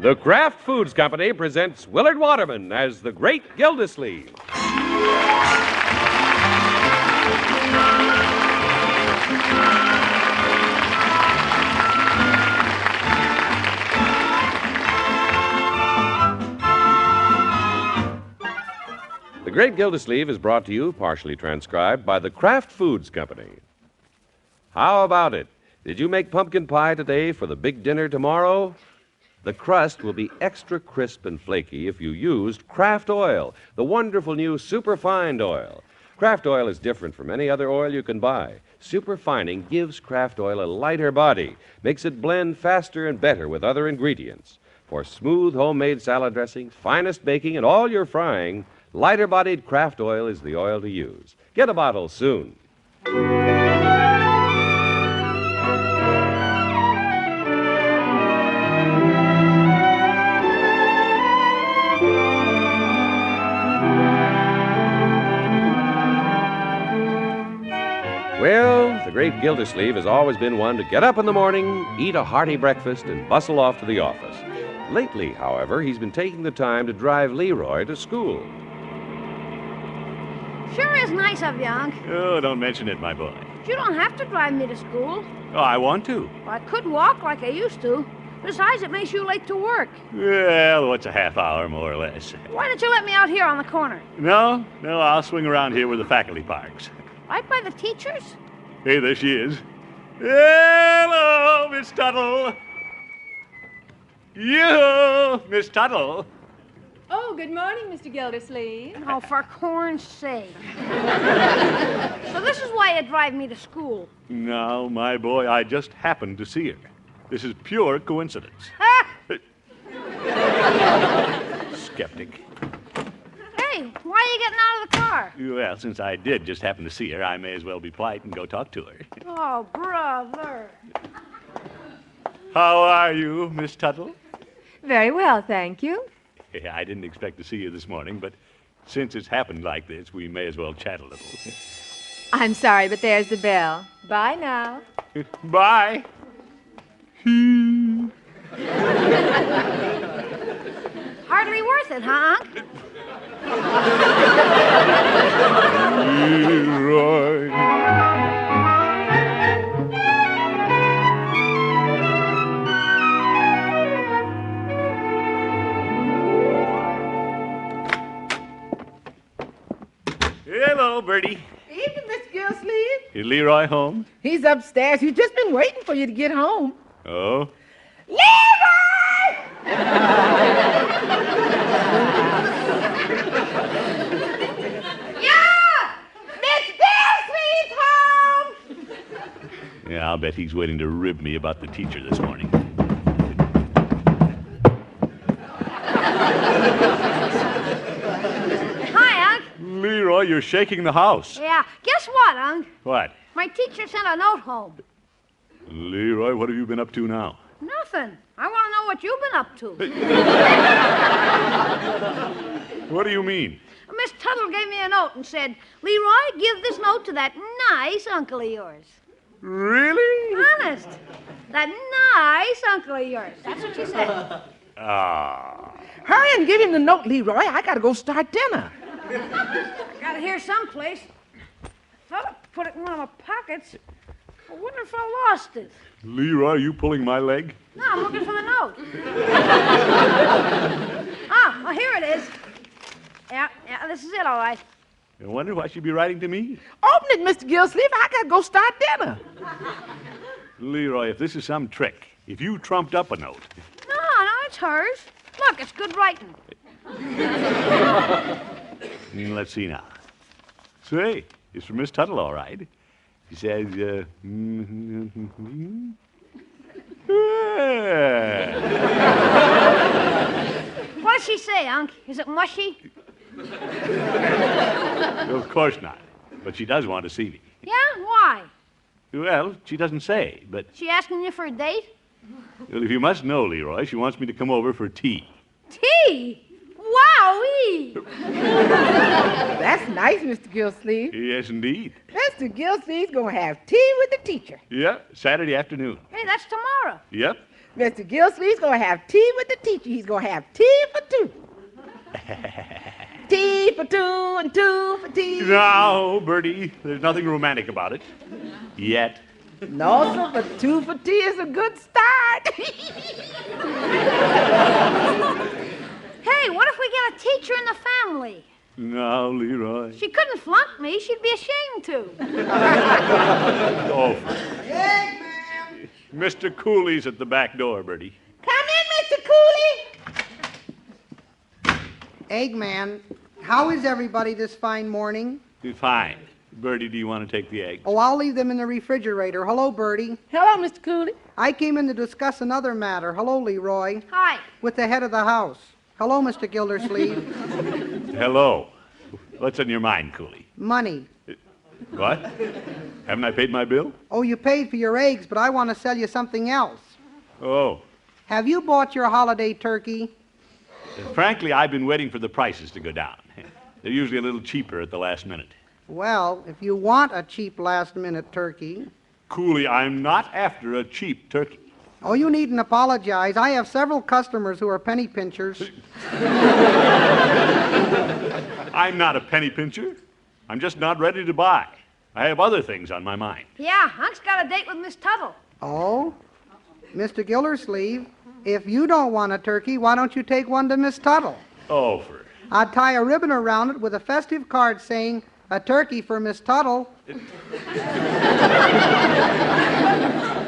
The Kraft Foods Company presents Willard Waterman as the Great Gildersleeve. The Great Gildersleeve is brought to you, partially transcribed, by the Kraft Foods Company. How about it? Did you make pumpkin pie today for the big dinner tomorrow? The crust will be extra crisp and flaky if you used Kraft oil, the wonderful new superfined oil. Kraft oil is different from any other oil you can buy. Superfining gives Kraft oil a lighter body, makes it blend faster and better with other ingredients. For smooth homemade salad dressings, finest baking, and all your frying, lighter-bodied Kraft oil is the oil to use. Get a bottle soon. Well, the Great Gildersleeve has always been one to get up in the morning, eat a hearty breakfast, and bustle off to the office. Lately, however, he's been taking the time to drive Leroy to school. Sure is nice of you, Unc. Oh, don't mention it, my boy. You don't have to drive me to school. Oh, I want to. Well, I could walk like I used to. Besides, it makes you late to work. Well, what's a half hour, more or less? Why don't you let me out here on the corner? No, I'll swing around here where the faculty parks. Right by the teachers? Hey, there she is. Hello, Miss Tuttle. You, Miss Tuttle. Oh, good morning, Mr. Gildersleeve. Oh, for corn's sake. So this is why you drive me to school. No, my boy, I just happened to see her. This is pure coincidence. Skeptic. Hey, why are you getting out of the car? Well, since I did just happen to see her, I may as well be polite and go talk to her. Oh, brother. How are you, Miss Tuttle? Very well, thank you. I didn't expect to see you this morning, but since it's happened like this, we may as well chat a little. I'm sorry, but there's the bell. Bye now. Bye. Hardly worth it, huh, Unc? Leroy. Hello, Birdie. Evening, Miss Gildersleeve. Is Leroy home? He's upstairs. He's just been waiting for you to get home. Oh? Leroy! Yeah! Miss Gildersleeve's home! Yeah, I'll bet he's waiting to rib me about the teacher this morning. Hi, Unc. Leroy, you're shaking the house. Yeah, guess what, Unc? What? My teacher sent a note home. Leroy, what have you been up to now? Nothing. I want to know what you've been up to. What do you mean? Miss Tuttle gave me a note and said, Leroy, give this note to that nice uncle of yours. Really? Honest. That nice uncle of yours. That's what she said. Ah. Hurry and give him the note, Leroy. I gotta go start dinner. I got it here someplace. Thought I put it in one of my pockets. I wonder if I lost it. Leroy, are you pulling my leg? No, I'm looking for the note. Well, here it is. Yeah, this is it, all right. I wonder what she'd be writing to me. Open it, Mr. Gildersleeve. I gotta go start dinner. Leroy, if this is some trick, if you trumped up a note. No, it's hers. Look, it's good writing. Let's see now. Say, it's from Miss Tuttle, all right. She says, What does she say, Unc? Is it mushy? Of course not. But she does want to see me. Yeah? Why? Well, she doesn't say, but... She asking you for a date? Well, if you must know, Leroy, she wants me to come over for tea. Tea? Wowee! That's nice, Mr. Gildersleeve. Yes, indeed. Mr. Gildersleeve's gonna have tea with the teacher. Yeah, Saturday afternoon. Hey, that's tomorrow. Yep. Mr. Gildersleeve's going to have tea with the teacher. He's going to have tea for two. Tea for two and two for tea. No, Birdie, there's nothing romantic about it. Yet. No, sir, but two for tea is a good start. Hey, what if we get a teacher in the family? No, Leroy. She couldn't flunk me. She'd be ashamed to. Oh. Mr. Cooley's at the back door, Birdie. Come in, Mr. Cooley. Eggman, how is everybody this fine morning? Fine. Birdie, do you want to take the eggs? Oh, I'll leave them in the refrigerator. Hello, Birdie. Hello, Mr. Cooley. I came in to discuss another matter. Hello, Leroy. Hi. With the head of the house. Hello, Mr. Gildersleeve. Hello. What's on your mind, Cooley? Money. What? Haven't I paid my bill? Oh, you paid for your eggs, but I want to sell you something else. Oh. Have you bought your holiday turkey? Frankly, I've been waiting for the prices to go down. They're usually a little cheaper at the last minute. Well, if you want a cheap last-minute turkey... Cooley, I'm not after a cheap turkey. Oh, you needn't apologize. I have several customers who are penny pinchers. I'm not a penny pincher. I'm just not ready to buy. I have other things on my mind. Yeah, Hunk's got a date with Miss Tuttle. Oh? Mr. Gildersleeve, if you don't want a turkey, why don't you take one to Miss Tuttle? Oh, for... I'd tie a ribbon around it with a festive card saying, "A turkey for Miss Tuttle."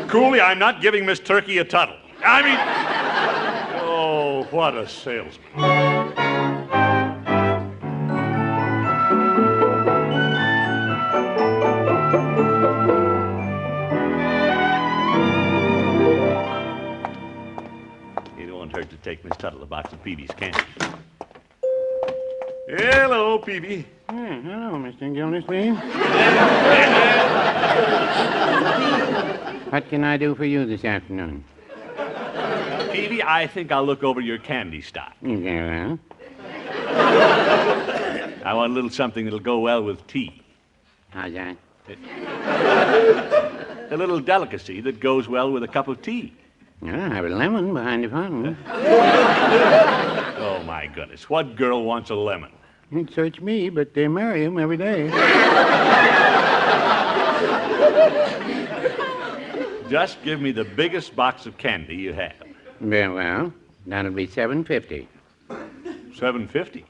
Cooley, I'm not giving Miss Turkey a Tuttle. I mean... Oh, what a salesman. It won't hurt to take Miss Tuttle a box of Peavy's candy. Hello, Peavy. Hello, Mr. Gildersleeve. What can I do for you this afternoon? Peavy, I think I'll look over your candy stock. Yeah, well, I want a little something that'll go well with tea. how's that? A little delicacy that goes well with a cup of tea. Well, I have a lemon behind the fountain. Oh, my goodness. What girl wants a lemon? It suits me, but they marry him every day. Just give me the biggest box of candy you have. Very well. That'll be $7.50. $7.50.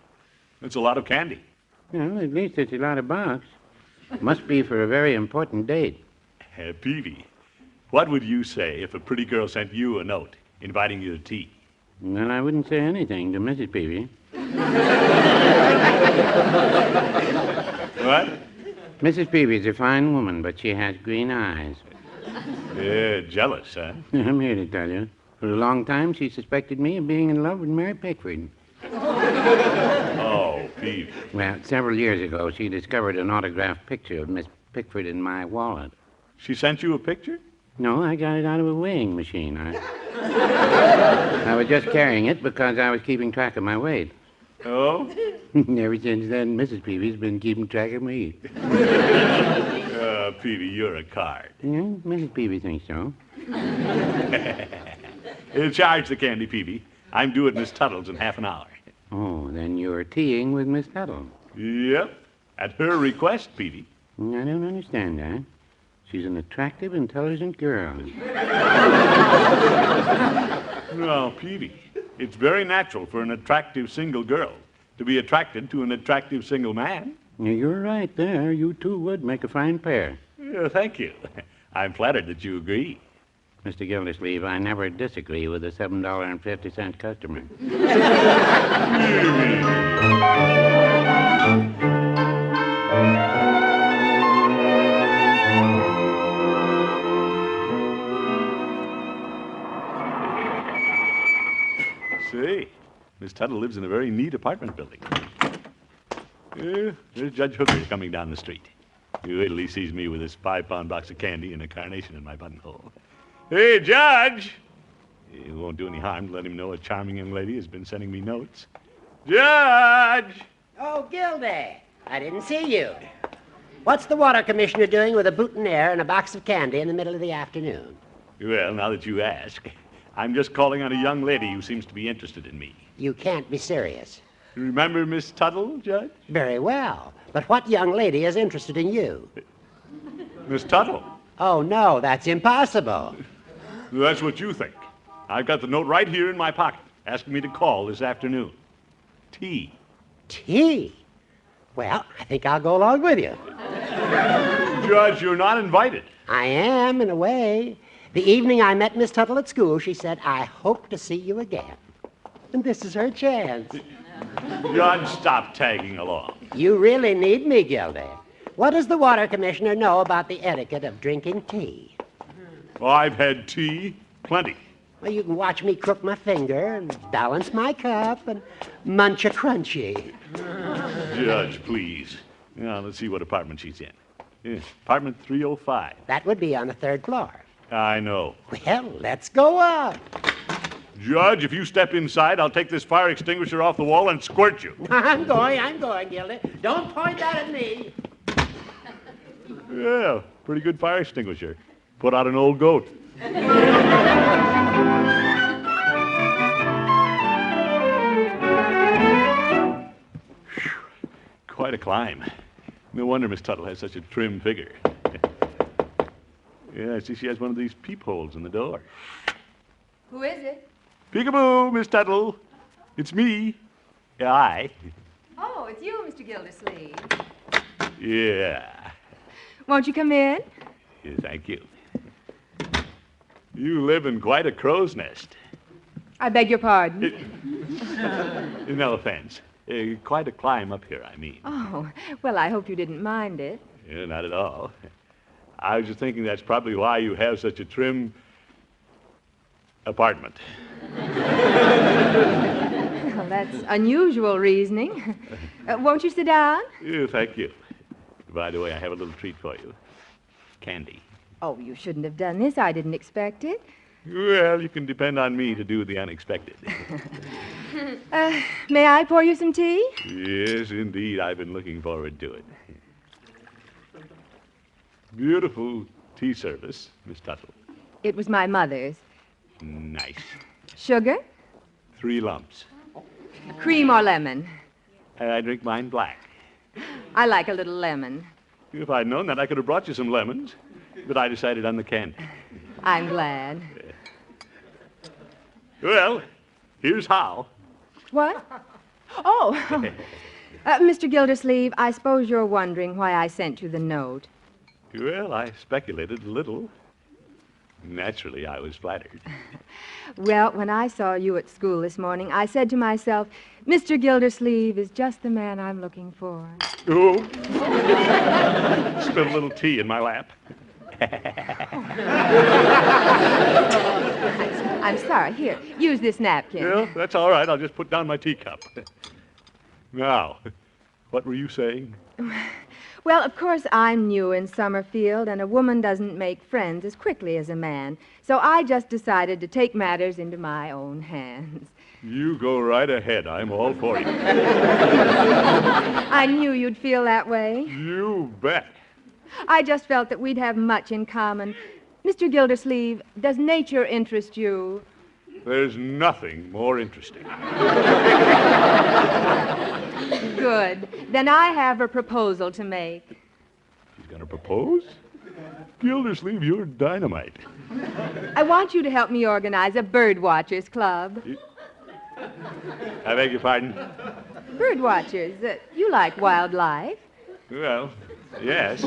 That's a lot of candy. Well, at least it's a lot of bucks. Must be for a very important date. Peavy, what would you say if a pretty girl sent you a note inviting you to tea? Well, I wouldn't say anything to Mrs. Peavy. What? Mrs. Peavy's a fine woman, but she has green eyes. Yeah, jealous, huh? I'm here to tell you. For a long time, she suspected me of being in love with Mary Pickford. Oh, Peavy. Well, several years ago, she discovered an autographed picture of Miss Pickford in my wallet. She sent you a picture? No, I got it out of a weighing machine. I was just carrying it because I was keeping track of my weight. Oh? Ever since then, Mrs. Peavy's been keeping track of me. Peavy, you're a card. Yeah, Mrs. Peavy thinks so. Charge the candy, Peavy. I'm due at Miss Tuttle's in half an hour. Oh, then you're teaing with Miss Tuttle. Yep. At her request, Peavy. I don't understand that. She's an attractive, intelligent girl. No, Peavy. It's very natural for an attractive single girl to be attracted to an attractive single man. Yeah, you're right there. You two would make a fine pair. Yeah, thank you. I'm flattered that you agree. Mr. Gildersleeve, I never disagree with a $7.50 customer. Say, Miss Tuttle lives in a very neat apartment building. There's Judge Hooker coming down the street. You wait till he sees me with this 5-pound box of candy and a carnation in my buttonhole. Hey, Judge! It won't do any harm to let him know a charming young lady has been sending me notes. Judge! Oh, Gildy, I didn't see you. What's the water commissioner doing with a boutonniere and a box of candy in the middle of the afternoon? Well, now that you ask, I'm just calling on a young lady who seems to be interested in me. You can't be serious. Remember Miss Tuttle, Judge? Very well. But what young lady is interested in you? Miss Tuttle. Oh, no, that's impossible. That's what you think. I've got the note right here in my pocket, asking me to call this afternoon. Tea. Tea? Well, I think I'll go along with you. Judge, you're not invited. I am, in a way. The evening I met Miss Tuttle at school, she said, I hope to see you again. And this is her chance. Judge, stop tagging along. You really need me, Gildy. What does the water commissioner know about the etiquette of drinking tea? I've had tea, plenty. Well, you can watch me crook my finger and balance my cup and munch a crunchy. Judge, please. Now, let's see what apartment she's in. Yeah, apartment 305. That would be on the 3rd floor. I know. Well, let's go up. Judge, if you step inside, I'll take this fire extinguisher off the wall and squirt you. I'm going, Gildy. Don't point that at me. Yeah, pretty good fire extinguisher. Put out an old goat. Quite a climb. No wonder Miss Tuttle has such a trim figure. Yeah, I see she has one of these peepholes in the door. Who is it? Peekaboo, Miss Tuttle. It's me. I. Oh, it's you, Mr. Gildersleeve. Yeah. Won't you come in? Yeah, thank you. You live in quite a crow's nest. I beg your pardon. No offense. Quite a climb up here, I mean. Oh, well, I hope you didn't mind it. Yeah, not at all. I was just thinking that's probably why you have such a trim apartment. Well, that's unusual reasoning. Won't you sit down? Yeah, thank you. By the way, I have a little treat for you. Candy. Oh, you shouldn't have done this. I didn't expect it. Well, you can depend on me to do the unexpected. May I pour you some tea? Yes, indeed. I've been looking forward to it. Beautiful tea service, Miss Tuttle. It was my mother's. Nice. Sugar? 3 lumps. Cream or lemon? I drink mine black. I like a little lemon. If I'd known that, I could have brought you some lemons. But I decided on the candy. I'm glad. Well, here's how. What? Oh, Mr. Gildersleeve, I suppose you're wondering why I sent you the note. Well, I speculated a little. Naturally, I was flattered. Well, when I saw you at school this morning, I said to myself, Mr. Gildersleeve is just the man I'm looking for. Oh. Spilled a little tea in my lap. I'm sorry. Here, use this napkin. Yeah, that's all right. I'll just put down my teacup. Now, what were you saying? Well, of course, I'm new in Summerfield, and a woman doesn't make friends as quickly as a man. So I just decided to take matters into my own hands. You go right ahead. I'm all for you. I knew you'd feel that way. You bet. I just felt that we'd have much in common. Mr. Gildersleeve, does nature interest you? There's nothing more interesting. Good. Then I have a proposal to make. She's going to propose? Gildersleeve, you're dynamite. I want you to help me organize a bird watchers club. I beg your pardon? Bird watchers? You like wildlife. Well, yes.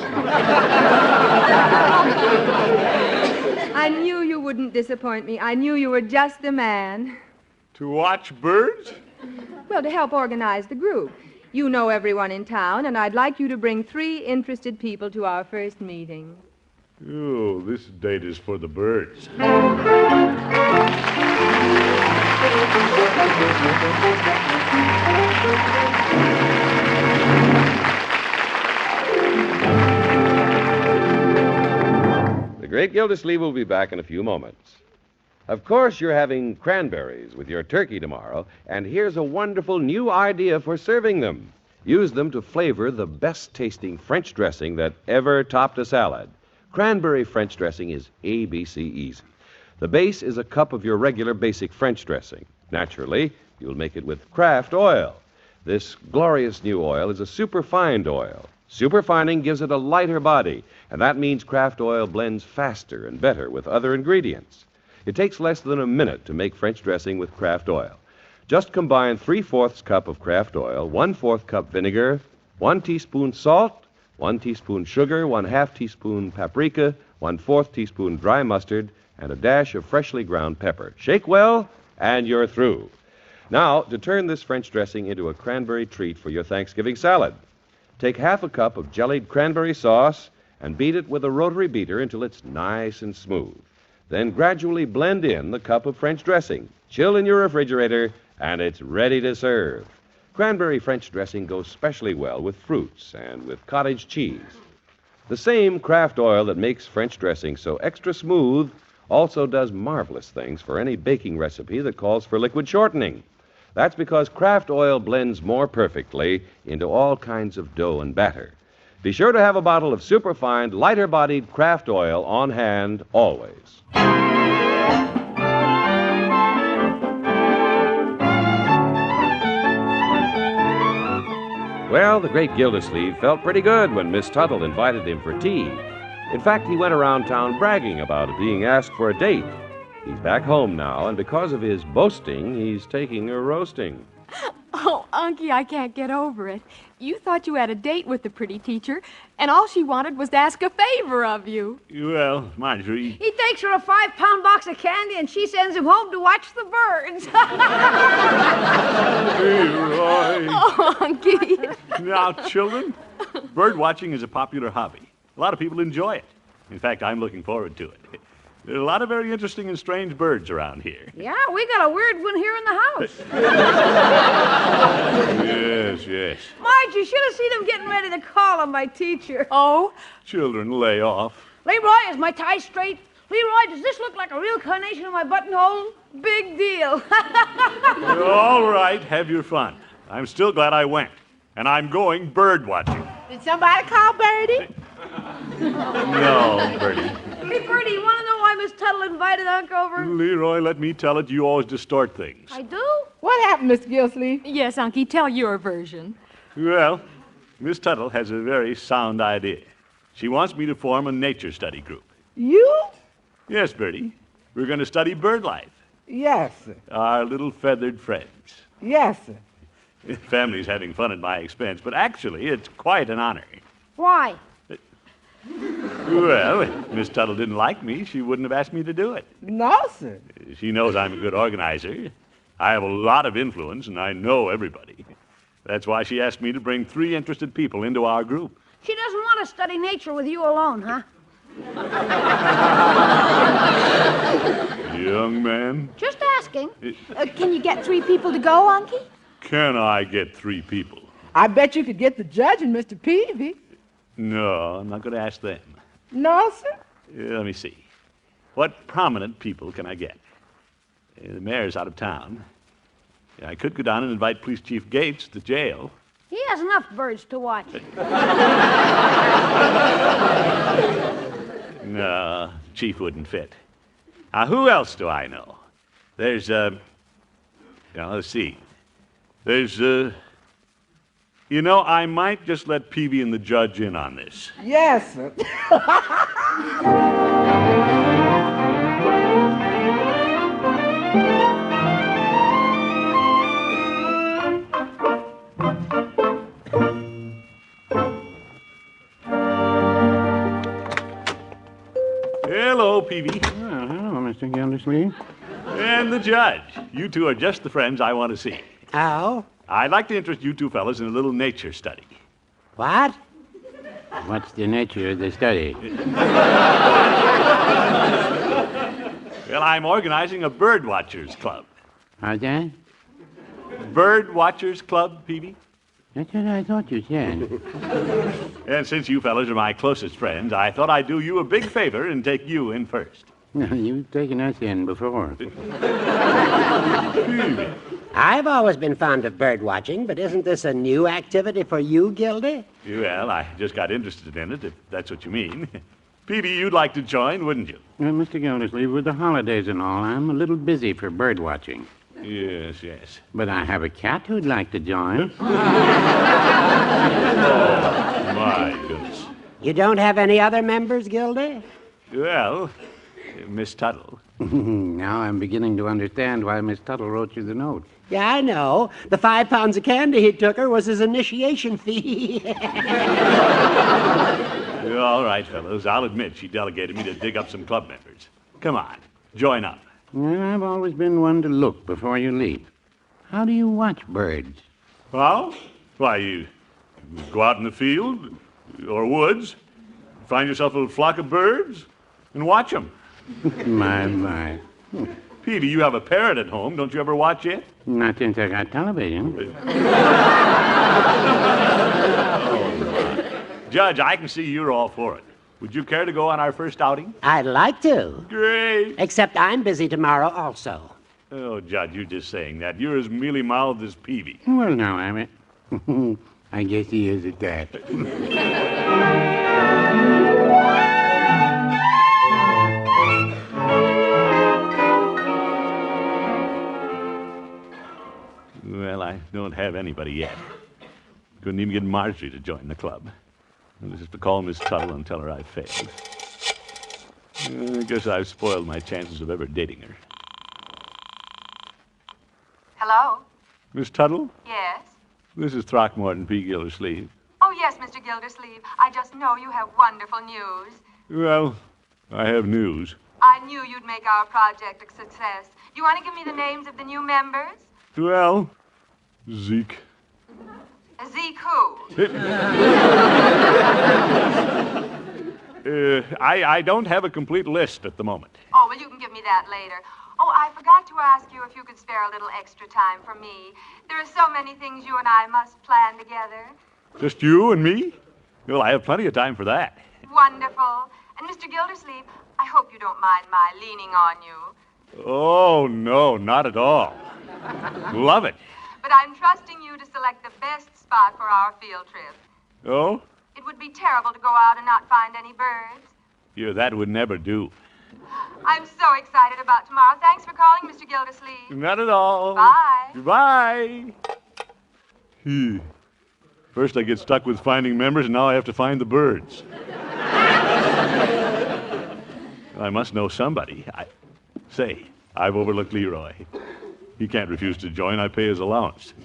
I knew you wouldn't disappoint me. I knew you were just the man. To watch birds? Well, to help organize the group. You know everyone in town, and I'd like you to bring 3 interested people to our first meeting. Oh, this date is for the birds. The Great Gildersleeve will be back in a few moments. Of course, you're having cranberries with your turkey tomorrow, and here's a wonderful new idea for serving them. Use them to flavor the best-tasting French dressing that ever topped a salad. Cranberry French dressing is ABC easy. The base is a cup of your regular basic French dressing. Naturally, you'll make it with Kraft oil. This glorious new oil is a superfined oil. Superfining gives it a lighter body, and that means Kraft oil blends faster and better with other ingredients. It takes less than a minute to make French dressing with Kraft oil. Just combine 3/4 cup of Kraft oil, 1/4 cup vinegar, 1 teaspoon salt, 1 teaspoon sugar, 1/2 teaspoon paprika, 1/4 teaspoon dry mustard, and a dash of freshly ground pepper. Shake well, and you're through. Now, to turn this French dressing into a cranberry treat for your Thanksgiving salad, take 1/2 cup of jellied cranberry sauce and beat it with a rotary beater until it's nice and smooth. Then gradually blend in the cup of French dressing. Chill in your refrigerator, and it's ready to serve. Cranberry French dressing goes specially well with fruits and with cottage cheese. The same Kraft oil that makes French dressing so extra smooth also does marvelous things for any baking recipe that calls for liquid shortening. That's because Kraft oil blends more perfectly into all kinds of dough and batter. Be sure to have a bottle of superfine, lighter-bodied Kraft oil on hand always. Well, the great Gildersleeve felt pretty good when Miss Tuttle invited him for tea. In fact, he went around town bragging about being asked for a date. He's back home now, and because of his boasting, he's taking a roasting. Oh, Unky, I can't get over it. You thought you had a date with the pretty teacher, and all she wanted was to ask a favor of you. Well, Marjorie. He takes her a 5-pound box of candy, and she sends him home to watch the birds. Leroy. Oh, Unky. Now, children, bird watching is a popular hobby. A lot of people enjoy it. In fact, I'm looking forward to it. There are a lot of very interesting and strange birds around here. Yeah, we got a weird one here in the house. Yes. Marge, you should have seen him getting ready to call on my teacher. Oh? Children, lay off. Leroy, is my tie straight? Leroy, does this look like a real carnation in my buttonhole? Big deal. All right, have your fun. I'm still glad I went. And I'm going bird watching. Did somebody call Birdie? No, Birdie. Hey, Birdie, you want to know why Miss Tuttle invited Unc over? Leroy, let me tell it, you always distort things. I do? What happened, Miss Gildersleeve? Yes, Unky, tell your version. Well, Miss Tuttle has a very sound idea. She wants me to form a nature study group. You? Yes, Birdie. We're going to study bird life. Yes, sir. Our little feathered friends. Yes, sir. Family's having fun at my expense, but actually, it's quite an honor. Why? Well, if Miss Tuttle didn't like me, she wouldn't have asked me to do it. No, sir. She knows I'm a good organizer. I have a lot of influence, and I know everybody. That's why she asked me to bring 3 interested people into our group. She doesn't want to study nature with you alone, huh? Young man, Just asking. Can you get 3 people to go, Unky? can I get 3 people? I bet you could get the judge and Mr. Peavy. No, I'm not going to ask them. No, sir. Let me see. What prominent people can I get? The mayor's out of town. I could go down and invite Police Chief Gates to the jail. He has enough birds to watch. No, Chief wouldn't fit. Now, who else do I know? There's, let's see. There's, I might just let Peavy and the judge in on this. Yes, sir. Hello, Peavy. Oh, hello, Mr. Gildersleeve. And the judge. You two are just the friends I want to see. Oh? I'd like to interest you two fellas in a little nature study. What? What's the nature of the study? Well, I'm organizing a bird watchers club. How's that? Bird watchers club, Peavy? That's what I thought you said. And since you fellas are my closest friends, I thought I'd do you a big favor and take you in first. You've taken us in before. I've always been fond of bird watching, but isn't this a new activity for you, Gildy? Well, I just got interested in it, if that's what you mean. Petey, you'd like to join, wouldn't you? Mr. Gildersleeve, with the holidays and all, I'm a little busy for bird watching. Yes, yes. But I have a cat who'd like to join. Oh, my goodness. You don't have any other members, Gildy? Well, Miss Tuttle. Now I'm beginning to understand why Miss Tuttle wrote you the note. Yeah, I know. The 5 pounds of candy he took her was his initiation fee. All right, fellows. I'll admit she delegated me to dig up some club members. Come on, join up. Well, I've always been one to look before you leap. How do you watch birds? Well, why, you go out in the field or woods, find yourself a little flock of birds, and watch them. My. Petey, you have a parrot at home. Don't you ever watch it? Not since I got television. Judge, I can see you're all for it. Would you care to go on our first outing? I'd like to. Great. Except I'm busy tomorrow also. Oh, Judge, you're just saying that. You're as mealy-mouthed as Peavy. Well, no, I mean, I guess he is at that. Well, I don't have anybody yet. Couldn't even get Marjorie to join the club. I'll just have to call Miss Tuttle and tell her I failed. I guess I've spoiled my chances of ever dating her. Hello? Miss Tuttle, Yes? this is Throckmorton P. Gildersleeve. Oh, yes, Mr. Gildersleeve. I just know you have wonderful news. Well, I have news. I knew you'd make our project a success. Do you want to give me the names of the new members? Well, Zeke. Zeke who? I don't have a complete list at the moment. Oh, well, you can give me that later. Oh, I forgot to ask you if you could spare a little extra time for me. There are so many things you and I must plan together. Just you and me? Well, I have plenty of time for that. Wonderful. And Mr. Gildersleeve, I hope you don't mind my leaning on you. Oh, no, not at all. Love it. But I'm trusting you to select the best spot for our field trip. Oh? It would be terrible to go out and not find any birds. Yeah, that would never do. I'm so excited about tomorrow. Thanks for calling, Mr. Gildersleeve. Not at all. Bye. Goodbye. First I get stuck with finding members, and now I have to find the birds. I must know somebody. Say, I've overlooked Leroy. He can't refuse to join. I pay his allowance.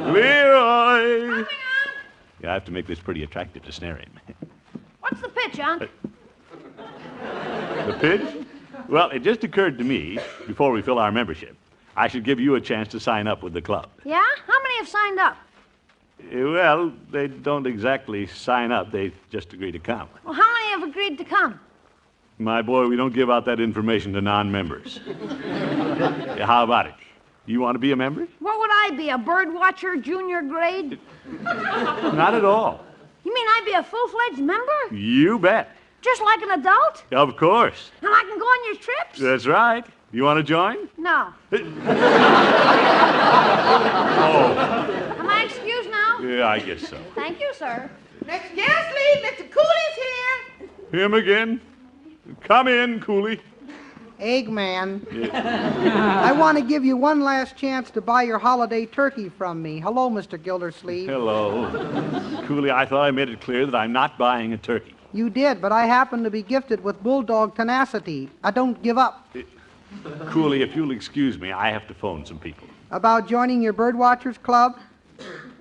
Leroy! Yeah, I have to make this pretty attractive to snare him. What's the pitch, Unc? The pitch? Well, it just occurred to me, before we fill our membership, I should give you a chance to sign up with the club. Yeah? How many have signed up? Well, they don't exactly sign up. They just agree to come. Well, how many have agreed to come? My boy, we don't give out that information to non-members. How about it? You want to be a member? What would I be, a bird watcher, junior grade? Not at all. You mean I'd be a full-fledged member? You bet. Just like an adult? Of course. And I can go on your trips? That's right. You want to join? No. Oh. Am I excused now? Yeah, I guess so. Thank you, sir. Mr. Gildersleeve, Mr. Cooley's here. Him again? Come in, Cooley. Eggman. I want to give you one last chance to buy your holiday turkey from me. Hello, Mr. Gildersleeve. Hello. Cooley, I thought I made it clear that I'm not buying a turkey. You did, but I happen to be gifted with bulldog tenacity. I don't give up. Cooley, if you'll excuse me, I have to phone some people. About joining your birdwatchers club?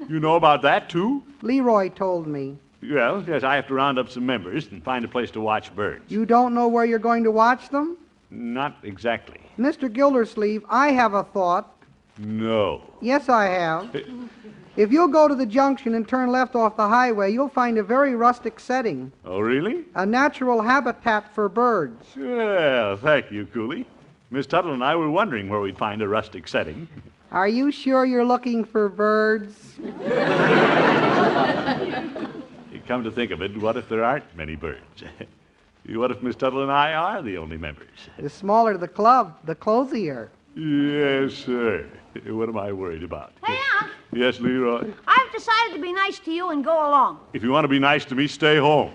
You know about that, too? Leroy told me. Well, yes, I have to round up some members and find a place to watch birds. You don't know where you're going to watch them? Not exactly. Mr. Gildersleeve, I have a thought. No. Yes, I have. If you'll go to the junction and turn left off the highway, you'll find a very rustic setting. Oh, really? A natural habitat for birds. Well, thank you, Cooley. Miss Tuttle and I were wondering where we'd find a rustic setting. Are you sure you're looking for birds? You come to think of it, what if there aren't many birds? What if Miss Tuttle and I are the only members? The smaller the club, the closier. Yes, sir. What am I worried about? Hey, Unc, Yes, Leroy? I've decided to be nice to you and go along. If you want to be nice to me, stay home.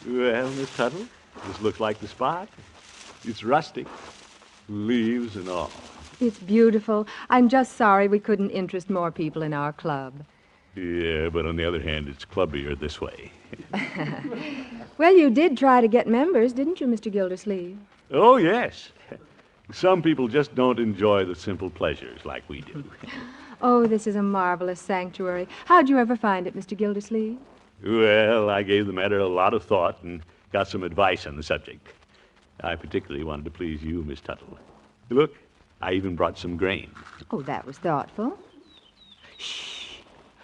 Well, Miss Tuttle, this looks like the spot. It's rustic. Leaves and all. It's beautiful. I'm just sorry we couldn't interest more people in our club. Yeah, but on the other hand, it's clubbier this way. Well, you did try to get members, didn't you, Mr. Gildersleeve? Oh, yes. Some people just don't enjoy the simple pleasures like we do. Oh, this is a marvelous sanctuary. How'd you ever find it, Mr. Gildersleeve? Well, I gave the matter a lot of thought and got some advice on the subject. I particularly wanted to please you, Miss Tuttle. Look, I even brought some grain. Oh, that was thoughtful. Shh.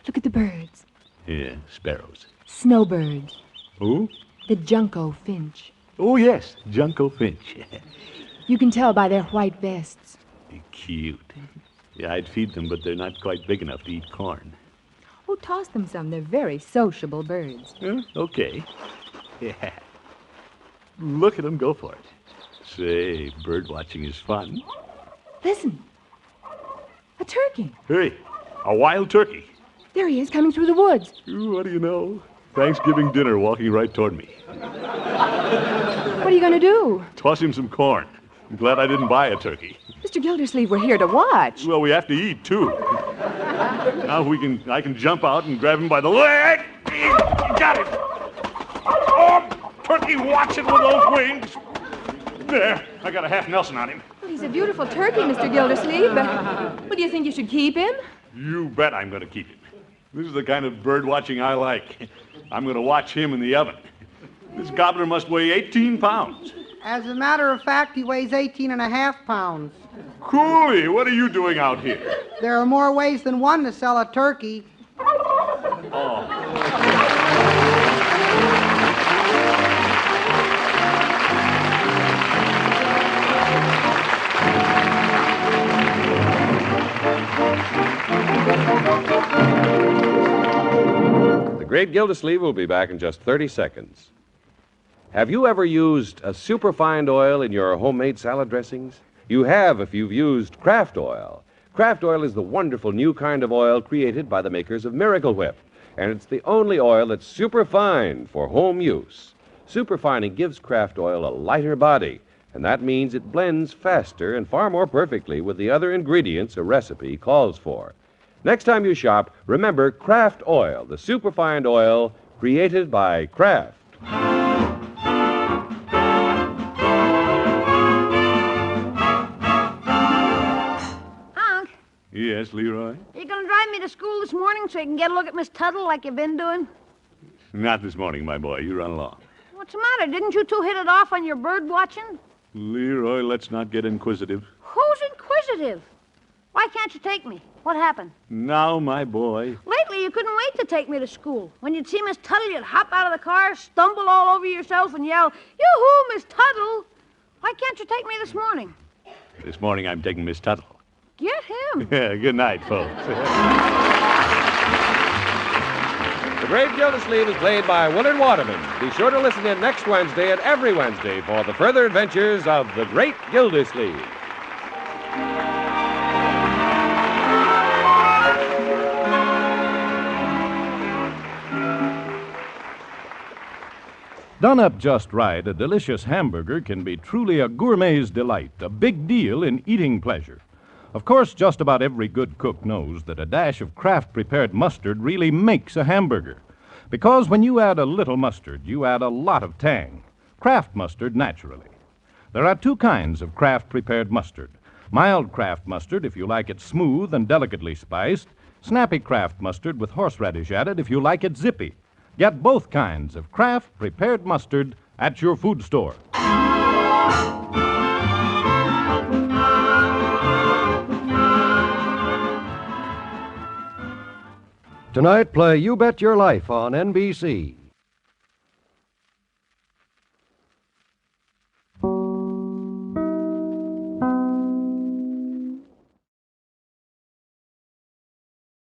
Look at the birds. Yeah, sparrows. Snowbirds. Who? The junco finch. Oh, yes, Junco Finch. You can tell by their white vests. They're cute. Yeah, I'd feed them, but they're not quite big enough to eat corn. Oh, toss them some. They're very sociable birds. Okay. Yeah. Look at them go for it. Say, bird watching is fun. Listen. A turkey. Hey, a wild turkey. There he is, coming through the woods. Ooh, what do you know? Thanksgiving dinner walking right toward me. What are you going to do? Toss him some corn. I'm glad I didn't buy a turkey. Mr. Gildersleeve, we're here to watch. Well, we have to eat, too. Now I can jump out and grab him by the leg. Got him. Oh, turkey, watch it with those wings. There, I got a half Nelson on him. Well, he's a beautiful turkey, Mr. Gildersleeve, but what do you think you should keep him? You bet I'm going to keep him. This is the kind of bird watching I like. I'm going to watch him in the oven. This gobbler must weigh 18 pounds. As a matter of fact, he weighs 18.5 pounds. Cooley, what are you doing out here? There are more ways than one to sell a turkey. The Great Gildersleeve will be back in just 30 seconds. Have you ever used a superfine oil in your homemade salad dressings? You have if you've used Kraft Oil. Kraft Oil is the wonderful new kind of oil created by the makers of Miracle Whip, and it's the only oil that's superfine for home use. Superfining gives Kraft Oil a lighter body, and that means it blends faster and far more perfectly with the other ingredients a recipe calls for. Next time you shop, remember Kraft Oil, the superfine oil created by Kraft. Unc, Yes, Leroy? are you going to drive me to school this morning so you can get a look at Miss Tuttle like you've been doing? Not this morning, my boy. You run along. What's the matter? Didn't you two hit it off on your bird watching? Leroy, let's not get inquisitive. Who's inquisitive? Why can't you take me? What happened? Now, my boy. Lately, you couldn't wait to take me to school. When you'd see Miss Tuttle, you'd hop out of the car, stumble all over yourself, and yell, "Yoo-hoo, Miss Tuttle!" Why can't you take me this morning? This morning I'm taking Miss Tuttle. Get him. Yeah, good night, folks. The Great Gildersleeve is played by Willard Waterman. Be sure to listen in next Wednesday and every Wednesday for the further adventures of the Great Gildersleeve. Done up just right, a delicious hamburger can be truly a gourmet's delight, a big deal in eating pleasure. Of course, just about every good cook knows that a dash of Kraft-prepared mustard really makes a hamburger. Because when you add a little mustard, you add a lot of tang. Kraft mustard, naturally. There are two kinds of Kraft-prepared mustard. Mild Kraft mustard, if you like it smooth and delicately spiced. Snappy Kraft mustard with horseradish added, if you like it zippy. Get both kinds of Kraft prepared mustard at your food store. Tonight, play You Bet Your Life on NBC.